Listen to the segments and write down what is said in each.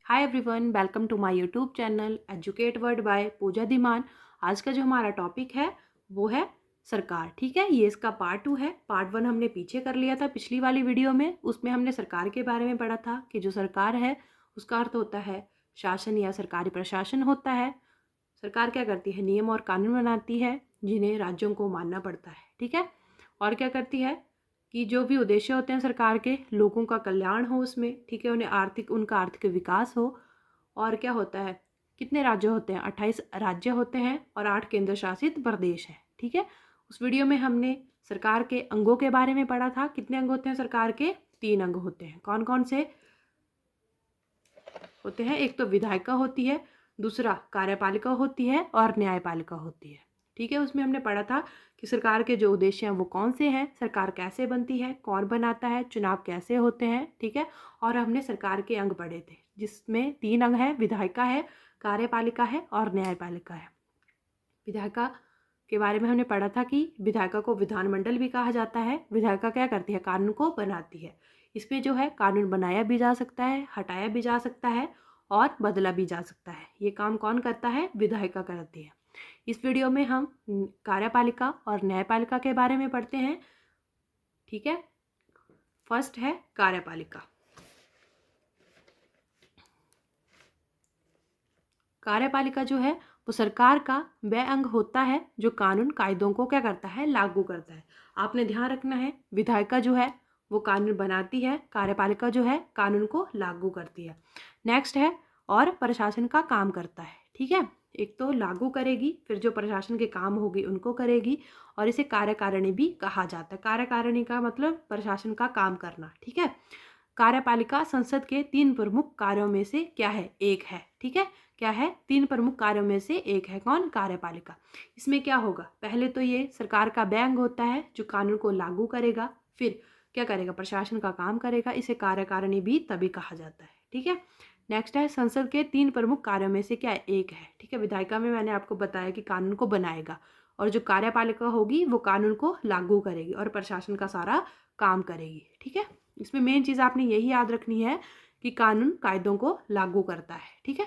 Hi everyone, welcome to my YouTube channel educate word by Pooja Dhiman. आज का जो हमारा टॉपिक है वो है सरकार। ठीक है, ये इसका पार्ट 2 है। पार्ट 1 हमने पीछे कर लिया था पिछली वाली वीडियो में। उसमें हमने सरकार के बारे में पढ़ा था कि जो सरकार है उसका अर्थ होता है शासन या सरकारी प्रशासन होता है। सरकार क्या करती है? नियम और कानून बनाती है जिन्हें राज्यों को मानना पड़ता है। ठीक है, और क्या करती है कि जो भी उद्देश्य होते हैं सरकार के, लोगों का कल्याण हो उसमें। ठीक है, उनका आर्थिक विकास हो। और क्या होता है, कितने राज्य होते हैं? 28 राज्य होते हैं और 8 केंद्र शासित प्रदेश हैं। ठीक है, उस वीडियो में हमने सरकार के अंगों के बारे में पढ़ा था। कितने अंग होते हैं सरकार के? 3 अंग होते हैं। कौन कौन से होते हैं? एक तो विधायिका होती है, दूसरा कार्यपालिका होती है और न्यायपालिका होती है। ठीक है, उसमें हमने पढ़ा था कि सरकार के जो उद्देश्य हैं वो कौन से हैं, सरकार कैसे बनती है, कौन बनाता है, चुनाव कैसे होते हैं। ठीक है, और हमने सरकार के अंग पढ़े थे जिसमें 3 अंग हैं, विधायिका है, कार्यपालिका है और न्यायपालिका है। विधायिका के बारे में हमने पढ़ा था कि विधायिका को विधानमंडल भी कहा जाता है। विधायिका क्या करती है? कानून को बनाती है। इसमें जो है कानून बनाया भी जा सकता है, हटाया भी जा सकता है और बदला भी जा सकता है। ये काम कौन करता है? विधायिका करती है। इस वीडियो में हम कार्यपालिका और न्यायपालिका के बारे में पढ़ते हैं। ठीक है, फर्स्ट है कार्यपालिका। कार्यपालिका जो है वो सरकार का वह अंग होता है जो कानून कायदों को क्या करता है? लागू करता है। आपने ध्यान रखना है, विधायिका जो है वो कानून बनाती है, कार्यपालिका जो है कानून को लागू करती है। नेक्स्ट है और प्रशासन का काम करता है। ठीक है, एक तो लागू करेगी, फिर जो प्रशासन के काम होगी उनको करेगी, और इसे कार्यकारिणी भी कहा जाता है। कार्यकारिणी का मतलब प्रशासन का काम करना। ठीक है, कार्यपालिका संसद के 3 प्रमुख कार्यों में से क्या है? एक है। ठीक है, क्या है? 3 प्रमुख कार्यों में से एक है। कौन? कार्यपालिका। इसमें क्या होगा? पहले तो ये सरकार का बैंक होता है जो कानून को लागू करेगा, फिर क्या करेगा? प्रशासन का काम करेगा। इसे कार्यकारिणी भी तभी कहा जाता है। ठीक है, नेक्स्ट है संसद के 3 प्रमुख कार्यों में से क्या है? एक है। ठीक है, विधायिका में मैंने आपको बताया कि कानून को बनाएगा, और जो कार्यपालिका होगी वो कानून को लागू करेगी और प्रशासन का सारा काम करेगी। ठीक है, इसमें मेन चीज़ आपने यही याद रखनी है कि कानून कायदों को लागू करता है। ठीक है,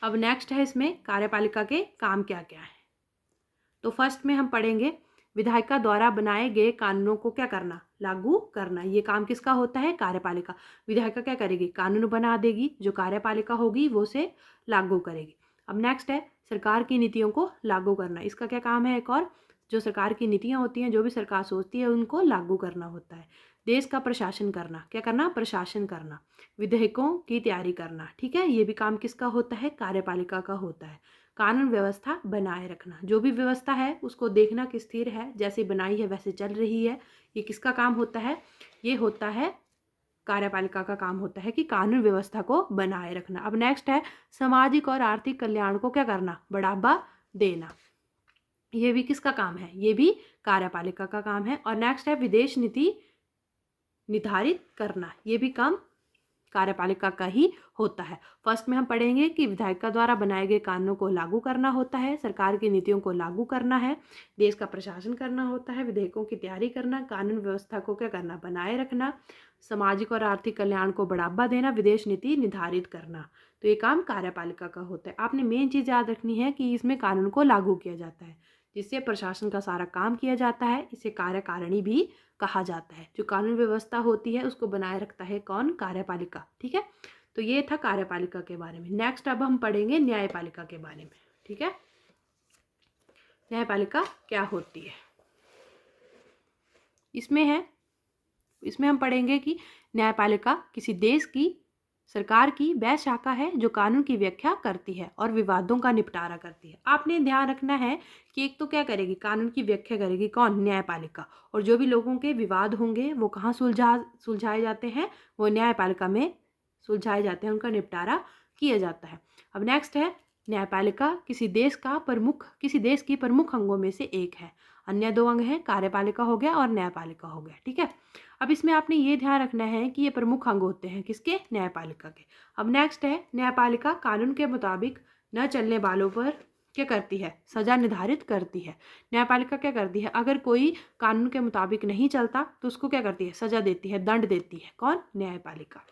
अब नेक्स्ट है इसमें कार्यपालिका के काम क्या क्या है। तो फर्स्ट में हम पढ़ेंगे विधायिका द्वारा बनाए गए कानूनों को क्या करना? लागू करना। ये काम किसका होता है? कार्यपालिका। विधायिका क्या करेगी? कानून बना देगी, जो कार्यपालिका होगी वो उसे लागू करेगी। अब नेक्स्ट है सरकार की नीतियों को लागू करना। इसका क्या काम है? एक और, जो सरकार की नीतियाँ होती हैं, जो भी सरकार सोचती है उनको लागू करना होता है। देश का प्रशासन करना। क्या करना? प्रशासन करना। विधेयकों की तैयारी करना। ठीक है, ये भी काम किसका होता है? कार्यपालिका का होता है। कानून व्यवस्था बनाए रखना। जो भी व्यवस्था है उसको देखना कि स्थिर है, जैसे बनाई है वैसे चल रही है। ये किसका काम होता है? ये होता है कार्यपालिका का काम होता है कि कानून व्यवस्था को बनाए रखना। अब नेक्स्ट है सामाजिक और आर्थिक कल्याण को क्या करना? बढ़ावा देना। ये भी किसका काम है? ये भी कार्यपालिका का काम है। और नेक्स्ट है विदेश नीति निर्धारित करना। ये भी काम कार्यपालिका का ही होता है। फर्स्ट में हम पढ़ेंगे कि विधायिका द्वारा बनाए गए कानूनों को लागू करना होता है, सरकार की नीतियों को लागू करना है, देश का प्रशासन करना होता है, विधेयकों की तैयारी करना, कानून व्यवस्था को क्या करना? बनाए रखना, सामाजिक और आर्थिक कल्याण को बढ़ावा देना, विदेश नीति निर्धारित करना। तो ये काम कार्यपालिका का होता है। आपने मेन चीज़ याद रखनी है कि इसमें कानून को लागू किया जाता है, जिससे प्रशासन का सारा काम किया जाता है। इसे कार्यकारिणी भी कहा जाता है। जो कानून व्यवस्था होती है उसको बनाए रखता है कौन? कार्यपालिका। ठीक है, तो ये था कार्यपालिका के बारे में। नेक्स्ट अब हम पढ़ेंगे न्यायपालिका के बारे में। ठीक है, न्यायपालिका क्या होती है? इसमें हम पढ़ेंगे कि न्यायपालिका किसी देश की सरकार की वह शाखा है जो कानून की व्याख्या करती है और विवादों का निपटारा करती है। आपने ध्यान रखना है कि एक तो क्या करेगी? कानून की व्याख्या करेगी। कौन? न्यायपालिका। और जो भी लोगों के विवाद होंगे वो कहाँ सुलझाए जाते हैं? वो न्यायपालिका में सुलझाए जाते हैं, उनका निपटारा किया जाता है। अब नेक्स्ट है न्यायपालिका किसी देश की प्रमुख अंगों में से एक है। अन्य 2 अंग हैं, कार्यपालिका हो गया और न्यायपालिका हो गया। ठीक है, अब इसमें आपने ये ध्यान रखना है कि ये प्रमुख अंग होते हैं किसके? न्यायपालिका के। अब नेक्स्ट है न्यायपालिका कानून के मुताबिक न चलने वालों पर क्या करती है, सजा निर्धारित करती है। न्यायपालिका क्या करती है, अगर कोई कानून के मुताबिक नहीं चलता तो उसको क्या करती है, सजा देती है, दंड देती है। कौन, न्यायपालिका।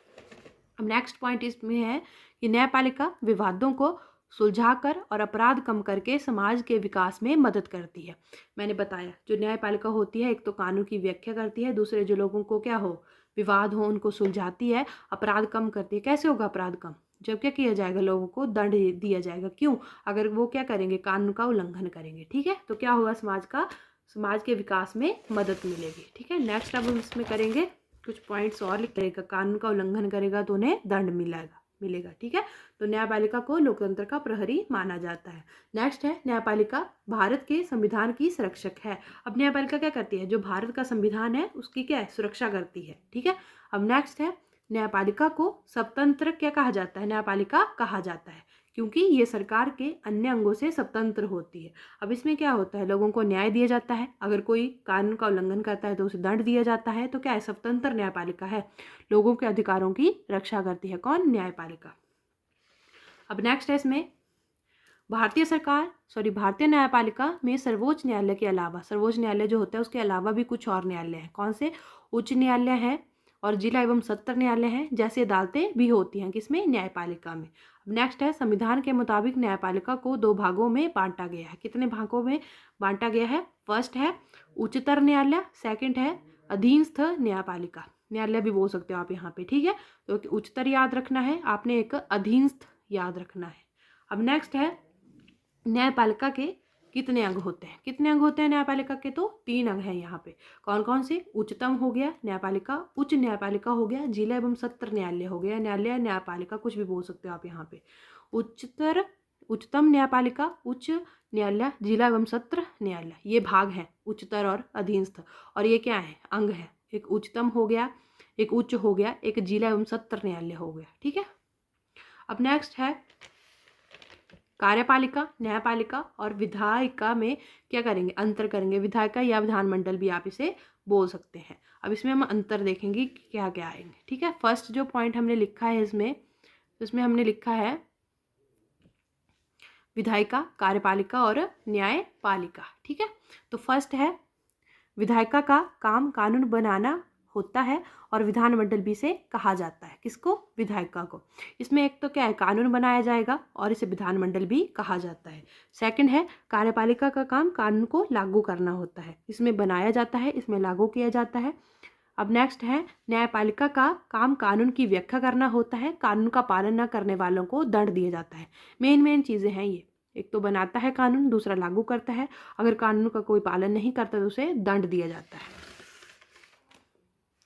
अब नेक्स्ट पॉइंट इसमें है कि न्यायपालिका विवादों को सुलझाकर और अपराध कम करके समाज के विकास में मदद करती है। मैंने बताया जो न्यायपालिका होती है, एक तो कानून की व्याख्या करती है, दूसरे जो लोगों को क्या हो, विवाद हो, उनको सुलझाती है, अपराध कम करती है। कैसे होगा अपराध कम, जब क्या किया जाएगा, लोगों को दंड दिया जाएगा। क्यों, अगर वो क्या करेंगे, कानून का उल्लंघन करेंगे। ठीक है, तो क्या होगा, समाज के विकास में मदद मिलेगी। ठीक है, नेक्स्ट अब हम इसमें करेंगे कुछ पॉइंट्स और लिख करेगा, कानून का उल्लंघन करेगा तो उन्हें दंड मिलेगा। ठीक है, तो न्यायपालिका को लोकतंत्र का प्रहरी माना जाता है। नेक्स्ट है, न्यायपालिका भारत के संविधान की संरक्षक है। अब न्यायपालिका क्या करती है, जो भारत का संविधान है उसकी क्या है, सुरक्षा करती है। ठीक है, अब नेक्स्ट है, न्यायपालिका को स्वतंत्र क्या कहा जाता है, न्यायपालिका कहा जाता है, क्योंकि ये सरकार के अन्य अंगों से स्वतंत्र होती है। अब इसमें क्या होता है, लोगों को न्याय दिया जाता है, अगर कोई कानून का उल्लंघन करता है तो उसे दंड दिया जाता है। तो क्या है, स्वतंत्र न्यायपालिका है, लोगों के अधिकारों की रक्षा करती है। कौन, न्यायपालिका। अब नेक्स्ट है इसमें, भारतीय न्यायपालिका में सर्वोच्च न्यायालय के अलावा, सर्वोच्च न्यायालय जो होता है उसके अलावा भी कुछ और न्यायालय हैं। कौन से, उच्च न्यायालय है और जिला एवं सत्र न्यायालय हैं, जैसे अदालतें भी होती हैं किसमें, न्यायपालिका में। अब नेक्स्ट है, संविधान के मुताबिक न्यायपालिका को 2 भागों में बांटा गया है। कितने भागों में बांटा गया है, फर्स्ट है उच्चतर न्यायालय, सेकंड है अधीनस्थ न्यायपालिका, न्यायालय भी बोल सकते हो आप यहाँ पे। ठीक है, तो उच्चतर याद रखना है आपने, एक अधीनस्थ याद रखना है। अब नेक्स्ट है, न्यायपालिका के कितने अंग होते हैं, कितने अंग होते हैं न्यायपालिका के, तो 3 अंग हैं यहाँ पे। कौन कौन से, उच्चतम हो गया न्यायपालिका, उच्च न्यायपालिका हो गया, जिला एवं सत्र न्यायालय हो गया, न्यायालय न्यायपालिका कुछ भी बोल सकते हो आप यहाँ पे। उच्चतम न्यायपालिका, उच्च न्यायालय, जिला एवं सत्र न्यायालय, ये भाग हैं उच्चतर और अधीनस्थ। और ये क्या है, अंग है, एक उच्चतम हो गया, एक उच्च हो गया, एक जिला एवं सत्र न्यायालय हो गया। ठीक है, अब नेक्स्ट है, कार्यपालिका, न्यायपालिका और विधायिका में क्या करेंगे, अंतर करेंगे। विधायिका या विधानमंडल भी आप इसे बोल सकते हैं। अब इसमें हम अंतर देखेंगे कि क्या क्या आएंगे। ठीक है, फर्स्ट जो पॉइंट हमने लिखा है इसमें हमने लिखा है विधायिका, कार्यपालिका और न्यायपालिका। ठीक है, तो फर्स्ट है, विधायिका का काम कानून बनाना होता है और विधानमंडल भी से कहा जाता है। किसको, विधायिका को। इसमें एक तो क्या है, कानून बनाया जाएगा और इसे विधानमंडल भी कहा जाता है। सेकंड है, कार्यपालिका का काम कानून को लागू करना होता है, इसमें बनाया जाता है, इसमें लागू किया जाता है। अब नेक्स्ट है, न्यायपालिका का काम कानून की व्याख्या करना होता है, कानून का पालन न करने वालों को दंड दिया जाता है। मेन चीज़ें हैं ये, एक तो बनाता है कानून, दूसरा लागू करता है, अगर कानून का कोई पालन नहीं करता तो उसे दंड दिया जाता है।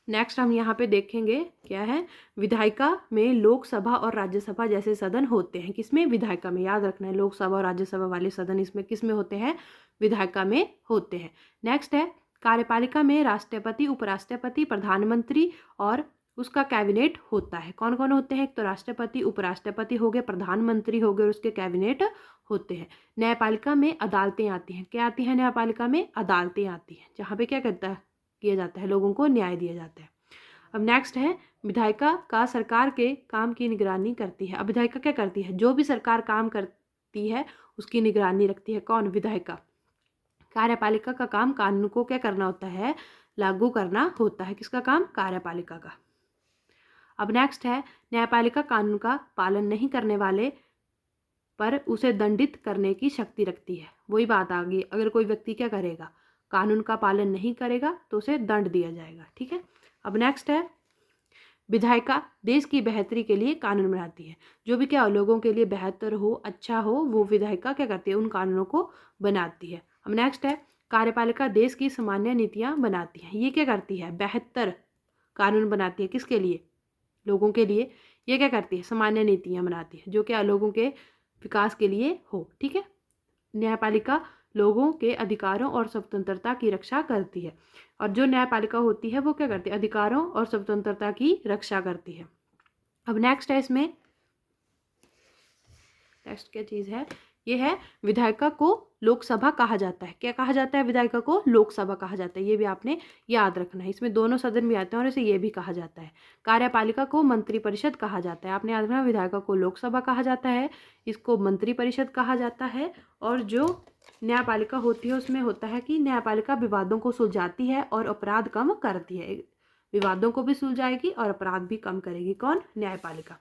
नेक्स्ट हम यहाँ पे देखेंगे क्या है, विधायिका में लोकसभा और राज्यसभा जैसे सदन होते हैं। किसमें, विधायिका में, याद रखना है, लोकसभा और राज्यसभा वाले सदन इसमें किसमें होते हैं, विधायिका में होते हैं। नेक्स्ट है, कार्यपालिका में राष्ट्रपति, उपराष्ट्रपति, प्रधानमंत्री और उसका कैबिनेट होता है। कौन कौन होते हैं, एक तो राष्ट्रपति, उपराष्ट्रपति हो गए, प्रधानमंत्री हो गए और उसके कैबिनेट होते हैं। न्यायपालिका में अदालतें आती हैं। क्या आती हैं, न्यायपालिका में अदालतें आती हैं, जहाँ पे क्या किया जाता है, लोगों को न्याय दिया जाता है। अब नेक्स्ट है, विधायिका का सरकार के काम की निगरानी करती है। अब विधायिका क्या करती है, जो भी सरकार काम करती है उसकी निगरानी रखती है। कौन, विधायिका। कार्यपालिका का काम कानून को क्या करना होता है, लागू करना होता है। किसका काम, कार्यपालिका का। अब नेक्स्ट है, न्यायपालिका कानून का पालन नहीं करने वाले पर उसे दंडित करने की शक्ति रखती है। वही बात आ गई, अगर कोई व्यक्ति क्या करेगा, कानून का पालन नहीं करेगा तो उसे दंड दिया जाएगा। ठीक है, अब नेक्स्ट है, विधायिका देश की बेहतरी के लिए कानून बनाती है। जो भी क्या लोगों के लिए बेहतर हो, अच्छा हो, वो विधायिका क्या करती है, उन कानूनों को बनाती है। अब नेक्स्ट है, कार्यपालिका देश की सामान्य नीतियाँ बनाती है। ये क्या करती है, बेहतर कानून बनाती है, किसके लिए, लोगों के लिए। ये क्या करती है, सामान्य नीतियाँ बनाती है, जो क्या लोगों के विकास के लिए हो। ठीक है, न्यायपालिका लोगों के अधिकारों और स्वतंत्रता की रक्षा करती है। और जो न्यायपालिका होती है वो क्या करती है, अधिकारों और स्वतंत्रता की रक्षा करती है। अब नेक्स्ट है, इसमें नेक्स्ट क्या चीज़ है ये है विधायिका को लोकसभा कहा जाता है। क्या कहा जाता है? विधायिका को लोकसभा कहा जाता है। ये भी आपने याद रखना है। इसमें दोनों सदन भी आते हैं और इसे ये भी कहा जाता है। कार्यपालिका को मंत्रिपरिषद कहा जाता है। आपने याद रखना, विधायिका को लोकसभा कहा जाता है, इसको मंत्रिपरिषद कहा जाता है। और जो न्यायपालिका होती है उसमें होता है कि न्यायपालिका विवादों को सुलझाती है और अपराध कम करती है। विवादों को भी सुलझाएगी और अपराध भी कम करेगी। कौन? न्यायपालिका।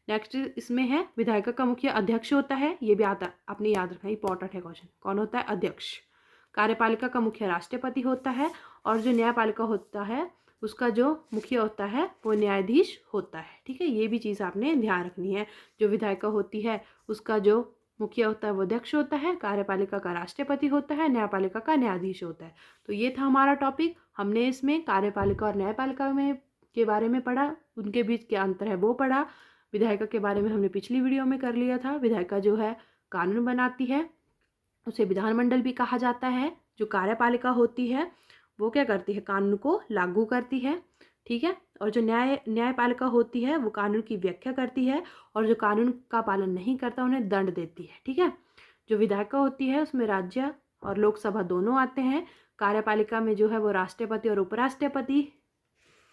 नेक्स्ट इसमें है विधायिका का मुखिया अध्यक्ष होता है। ये भी आता आपने याद रखना, इंपॉर्टेंट है क्वेश्चन। कौन होता है? अध्यक्ष। कार्यपालिका का मुखिया राष्ट्रपति होता है और जो न्यायपालिका होता है उसका जो मुखिया होता है वो न्यायाधीश होता है। ठीक है, ये भी चीज़ आपने ध्यान रखनी है। जो विधायिका होती है उसका जो मुखिया होता है वो अध्यक्ष होता है, कार्यपालिका का राष्ट्रपति होता है, न्यायपालिका का न्यायाधीश होता है। तो ये था हमारा टॉपिक। हमने इसमें कार्यपालिका और न्यायपालिका में के बारे में पढ़ा, उनके बीच क्या अंतर है वो पढ़ा। विधायिका के बारे में हमने पिछली वीडियो में कर लिया था। विधायिका जो है कानून बनाती है, उसे विधानमंडल भी कहा जाता है। जो कार्यपालिका होती है वो क्या करती है? कानून को लागू करती है। ठीक है, और जो न्यायपालिका होती है वो कानून की व्याख्या करती है और जो कानून का पालन नहीं करता उन्हें दंड देती है। ठीक है, जो विधायिका होती है उसमें राज्य और लोकसभा दोनों आते हैं। कार्यपालिका में जो है वो राष्ट्रपति और उपराष्ट्रपति,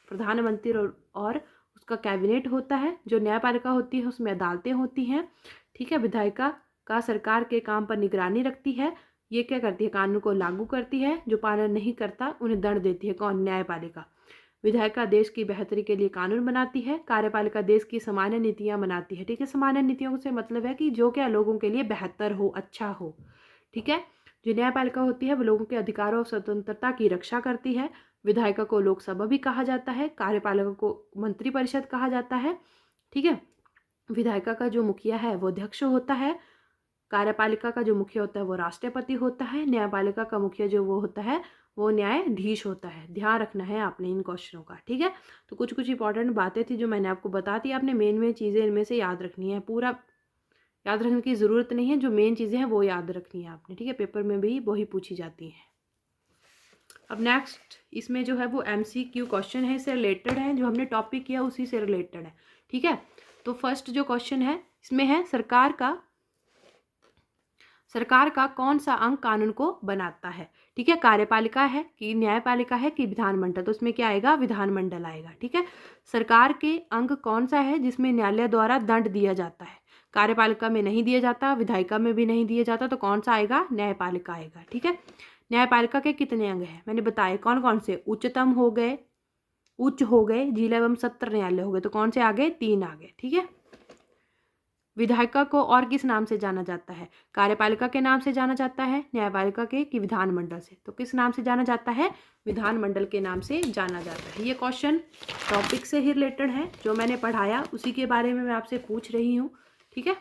प्रधानमंत्री और उसका कैबिनेट होता है। जो न्यायपालिका होती है उसमें अदालतें होती हैं। ठीक है, विधायिका का सरकार के काम पर निगरानी रखती है। ये क्या करती है? कानून को लागू करती है। जो पालन नहीं करता उन्हें दंड देती है। कौन? न्यायपालिका। विधायिका देश की बेहतरी के लिए कानून बनाती है। कार्यपालिका देश की सामान्य नीतियां बनाती है। ठीक है, सामान्य नीतियों से मतलब है कि जो क्या लोगों के लिए बेहतर हो, अच्छा हो। ठीक है, जो न्यायपालिका होती है वो लोगों के अधिकारों और स्वतंत्रता की रक्षा करती है। विधायिका को लोकसभा भी कहा जाता है, कार्यपालिका को मंत्रिपरिषद कहा जाता है। ठीक है, विधायिका का जो मुखिया है वो अध्यक्ष होता है, कार्यपालिका का जो मुखिया होता है वो राष्ट्रपति होता है, न्यायपालिका का मुखिया जो वो होता है वो न्यायाधीश होता है। ध्यान रखना है आपने इन क्वेश्चनों का। ठीक है, तो कुछ कुछ इंपॉर्टेंट बातें थी जो मैंने आपको बता दी। आपने मेन चीज़ें इनमें से याद रखनी है। पूरा याद रखने की ज़रूरत नहीं है, जो मेन चीज़ें हैं वो याद रखनी है आपने। ठीक है, पेपर में भी वही पूछी जाती हैं। अब नेक्स्ट इसमें जो है वो MCQ क्वेश्चन है, इससे रिलेटेड है। जो हमने टॉपिक किया उसी से रिलेटेड है। ठीक है, तो फर्स्ट जो क्वेश्चन है इसमें है सरकार का कौन सा अंग कानून को बनाता है? ठीक है, कार्यपालिका है कि न्यायपालिका है कि विधानमंडल? तो उसमें क्या आएगा? विधानमंडल आएगा। ठीक है, सरकार के अंग कौन सा है जिसमें न्यायालय द्वारा दंड दिया जाता है? कार्यपालिका में नहीं दिया जाता, विधायिका में भी नहीं दिया जाता, तो कौन सा आएगा? न्यायपालिका आएगा। ठीक है, न्यायपालिका के कितने अंग हैं? मैंने बताया कौन कौन से। उच्चतम हो गए, उच्च हो गए, जिला एवं सत्र न्यायालय हो गए, तो कौन से आ गए? 3 आ गए। ठीक है, विधायिका को और किस नाम से जाना जाता है? कार्यपालिका के नाम से जाना जाता है, न्यायपालिका के कि विधानमंडल से? तो किस नाम से जाना जाता है? विधानमंडल के नाम से जाना जाता है। ये क्वेश्चन टॉपिक से ही रिलेटेड है, जो मैंने पढ़ाया उसी के बारे में मैं आपसे पूछ रही हूँ। ठीक है,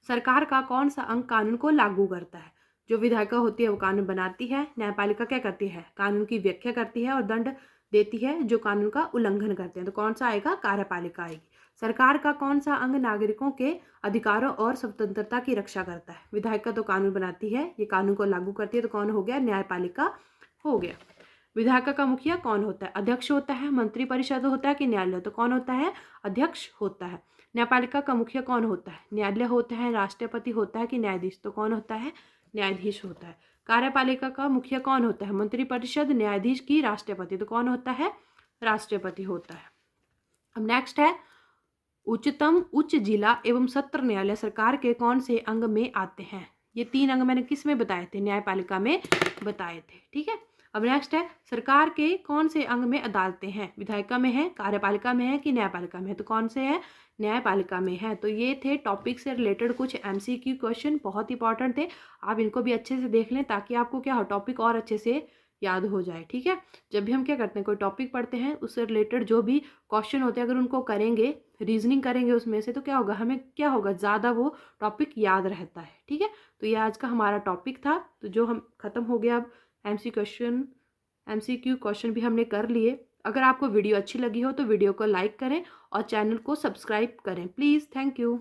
सरकार का कौन सा अंग कानून को लागू करता है? जो विधायिका होती है वो कानून बनाती है, न्यायपालिका क्या करती है? कानून की व्याख्या करती है और दंड देती है जो कानून का उल्लंघन करते हैं। तो कौन सा आएगा? कार्यपालिका आएगी। सरकार का कौन सा अंग नागरिकों के अधिकारों और स्वतंत्रता की रक्षा करता है? विधायिका तो कानून बनाती है, ये कानून को लागू करती है, तो कौन हो गया? न्यायपालिका हो गया। विधायिका का मुखिया कौन होता है? अध्यक्ष होता है, मंत्रिपरिषद होता है कि न्यायालय? तो कौन होता है? अध्यक्ष होता है। न्यायपालिका का मुखिया कौन होता है? न्यायालय होता है, राष्ट्रपति होता है कि न्यायाधीश? तो कौन होता है? न्यायाधीश होता है। कार्यपालिका का मुखिया कौन होता है? मंत्रिपरिषद, न्यायाधीश की राष्ट्रपति? तो कौन होता है? राष्ट्रपति होता है। अब नेक्स्ट है उच्च जिला एवं सत्र न्यायालय सरकार के कौन से अंग में आते हैं? ये 3 अंग मैंने किस में बताए थे? न्यायपालिका में बताए थे। ठीक है, अब नेक्स्ट है सरकार के कौन से अंग में अदालतें हैं? विधायिका में है, कार्यपालिका में है कि न्यायपालिका में है? तो कौन से है? न्यायपालिका में है। तो ये थे टॉपिक से रिलेटेड कुछ MCQ क्वेश्चन, बहुत इंपॉर्टेंट थे। आप इनको भी अच्छे से देख लें ताकि आपको क्या हो, टॉपिक और अच्छे से याद हो जाए। ठीक है, जब भी हम क्या करते हैं कोई टॉपिक पढ़ते हैं उससे रिलेटेड जो भी क्वेश्चन होते हैं अगर उनको करेंगे, रीजनिंग करेंगे उसमें से, तो क्या होगा? हमें क्या होगा? ज़्यादा वो टॉपिक याद रहता है। ठीक है, तो ये आज का हमारा टॉपिक था। तो जो हम ख़त्म हो गया। अब MCQ क्वेश्चन भी हमने कर लिए। अगर आपको वीडियो अच्छी लगी हो तो वीडियो को लाइक करें और चैनल को सब्सक्राइब करें प्लीज़। Thank you.